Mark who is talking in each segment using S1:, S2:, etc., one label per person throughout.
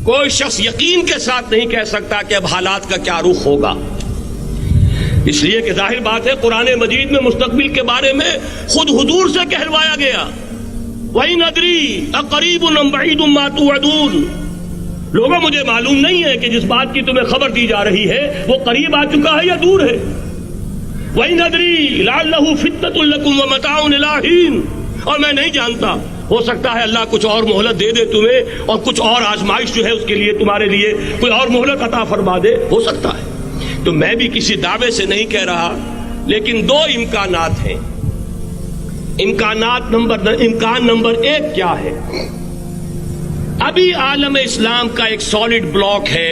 S1: کوئی شخص یقین کے ساتھ نہیں کہہ سکتا کہ اب حالات کا کیا رخ ہوگا، اس لیے کہ ظاہر بات ہے قرآن مجید میں مستقبل کے بارے میں خود حضور سے کہلوایا گیا، وَإِنْ أَدْرِي أَقَرِيبٌ أَمْ بَعِيدٌ مَا تُوعَدُونَ۔ لوگوں مجھے معلوم نہیں ہے کہ جس بات کی تمہیں خبر دی جا رہی ہے وہ قریب آ چکا ہے یا دور ہے۔ وَإِنْ أَدْرِي لَعَلَّهُ فِتْنَةٌ لَكُمْ وَمَتَاعٌ إِلَىٰ حِينٍ، اور میں نہیں جانتا، ہو سکتا ہے اللہ کچھ اور مہلت دے دے تمہیں، اور کچھ اور آزمائش جو ہے اس کے لیے تمہارے لیے کوئی اور مہلت عطا فرما دے، ہو سکتا ہے۔ تو میں بھی کسی دعوے سے نہیں کہہ رہا، لیکن دو امکانات ہیں۔ امکان نمبر ایک کیا ہے؟ ابھی عالم اسلام کا ایک سالڈ بلاک ہے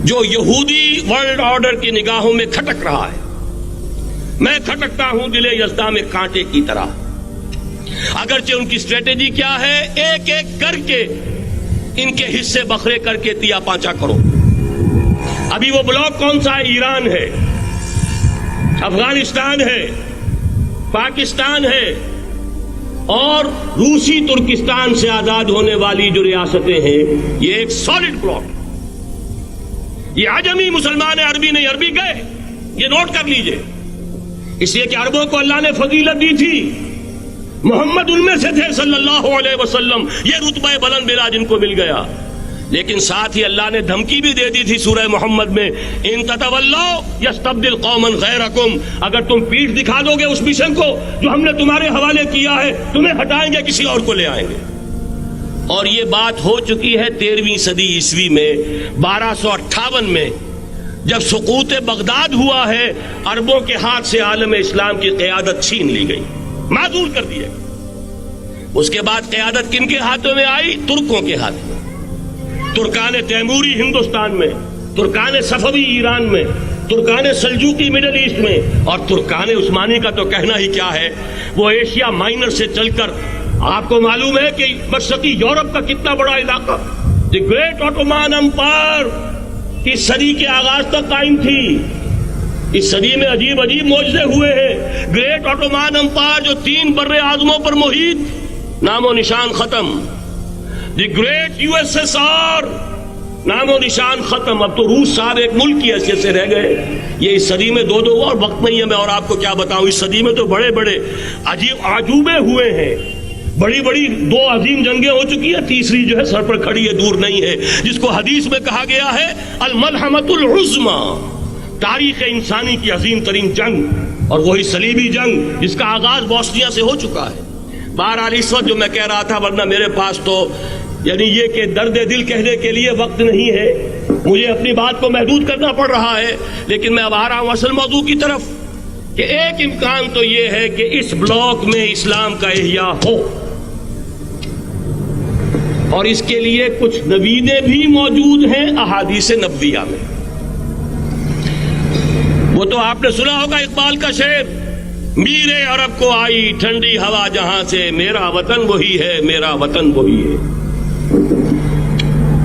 S1: جو یہودی ورلڈ آرڈر کی نگاہوں میں کھٹک رہا ہے۔ میں کھٹکتا ہوں دل یزداں میں کانٹے کی طرح، اگرچہ ان کی اسٹریٹجی کیا ہے، ایک ایک کر کے ان کے حصے بکھرے کر کے تیا پانچا کرو۔ ابھی وہ بلاک کون سا ہے؟ ایران ہے، افغانستان ہے، پاکستان ہے، اور روسی ترکستان سے آزاد ہونے والی جو ریاستیں ہیں، یہ ایک سالڈ بلاک۔ یہ عجمی مسلمان عربی نہیں، عربی گئے، یہ نوٹ کر لیجئے، اس لیے کہ عربوں کو اللہ نے فضیلت دی تھی، محمد ان میں سے تھے صلی اللہ علیہ وسلم، یہ رتبہ بلند ملا جن کو مل گیا۔ لیکن ساتھ ہی اللہ نے دھمکی بھی دے دی تھی سورہ محمد میں، ان تتولوا یستبدل قوما غیرکم، اگر تم پیٹھ دکھا دو گے اس مشن کو جو ہم نے تمہارے حوالے کیا ہے، تمہیں ہٹائیں گے، کسی اور کو لے آئیں گے۔ اور یہ بات ہو چکی ہے 13ویں صدی عیسوی میں، 1258 میں جب سقوط بغداد ہوا ہے، عربوں کے ہاتھ سے عالم اسلام کی قیادت چھین لی گئی، معزول کر دیا۔ اس کے بعد قیادت کن کے ہاتھوں میں آئی؟ ترکوں کے ہاتھ میں، ترکان تیموری ہندوستان میں، ترکان صفوی ایران میں، ترکان سلجوقی مڈل ایسٹ میں، اور ترکان عثمانی کا تو کہنا ہی کیا ہے، وہ ایشیا مائنر سے چل کر آپ کو معلوم ہے کہ مشرقی یورپ کا کتنا بڑا علاقہ، دی گریٹ آٹومان امپائر اس صدی کے آغاز تک قائم تھی۔ اس صدی میں عجیب عجیب معجزے ہوئے ہیں۔ گریٹ آٹومان امپائر جو 3 بر اعظموں پر محیط، نام و نشان ختم۔ The great U S S R, نام و نشان ختم۔ اب تو روس صاحب ایک ملک کی حیثیت سے رہ گئے۔ یہ اس صدی میں دو اور وقت نہیں ہے میں اور آپ کو کیا بتاؤں، اس صدی میں تو بڑے بڑے عجیب عجوبے ہوئے ہیں، بڑی بڑی 2 عظیم جنگیں ہو چکی ہیں، تیسری جو ہے سر پر کھڑی ہے، دور نہیں ہے، جس کو حدیث میں کہا گیا ہے الملحمۃ العظمی، تاریخ انسانی کی عظیم ترین جنگ، اور وہی صلیبی جنگ جس کا آغاز بوسنیا سے ہو چکا ہے۔ بہرحال اس وقت جو میں کہہ رہا تھا، ورنہ میرے پاس تو یعنی یہ کہ درد دل کہنے کے لیے وقت نہیں ہے، مجھے اپنی بات کو محدود کرنا پڑ رہا ہے، لیکن میں اب آ رہا ہوں اصل موضوع کی طرف، کہ ایک امکان تو یہ ہے کہ اس بلاک میں اسلام کا احیاء ہو، اور اس کے لیے کچھ نویدیں بھی موجود ہیں احادیث نبویہ میں۔ وہ تو آپ نے سنا ہوگا اقبال کا شعر، میرے عرب کو آئی ٹھنڈی ہوا جہاں سے، میرا وطن وہی ہے، میرا وطن وہی ہے۔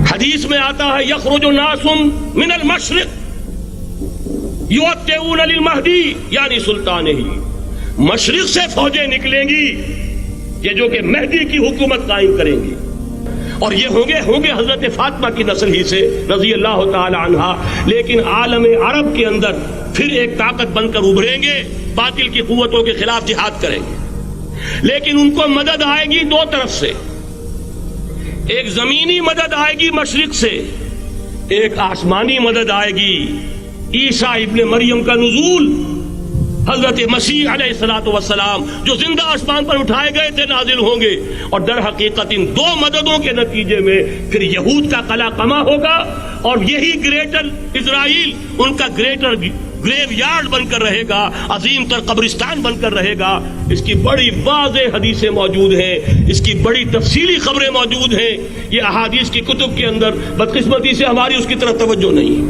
S1: حدیث میں آتا ہے یخرج ناس من المشرق یؤتون للمہدی، یعنی سلطان ہی، مشرق سے فوجیں نکلیں گی کہ جو کہ مہدی کی حکومت قائم کریں گی، اور یہ ہوں گے حضرت فاطمہ کی نسل ہی سے رضی اللہ تعالی عنہا، لیکن عالم عرب کے اندر پھر ایک طاقت بن کر ابھریں گے، باطل کی قوتوں کے خلاف جہاد کریں گے، لیکن ان کو مدد آئے گی 2 طرف سے، ایک زمینی مدد آئے گی مشرق سے، ایک آسمانی مدد آئے گی، عیسیٰ ابن مریم کا نزول، حضرت مسیح علیہ الصلوۃ والسلام جو زندہ آسمان پر اٹھائے گئے تھے نازل ہوں گے، اور در حقیقت ان 2 مددوں کے نتیجے میں پھر یہود کا قلع قمع ہوگا، اور یہی گریٹر اسرائیل ان کا گریٹر گریو یارڈ بن کر رہے گا، عظیم تر قبرستان بن کر رہے گا۔ اس کی بڑی واضح حدیثیں موجود ہیں، اس کی بڑی تفصیلی خبریں موجود ہیں، یہ احادیث کی کتب کے اندر، بدقسمتی سے ہماری اس کی طرف توجہ نہیں ہے۔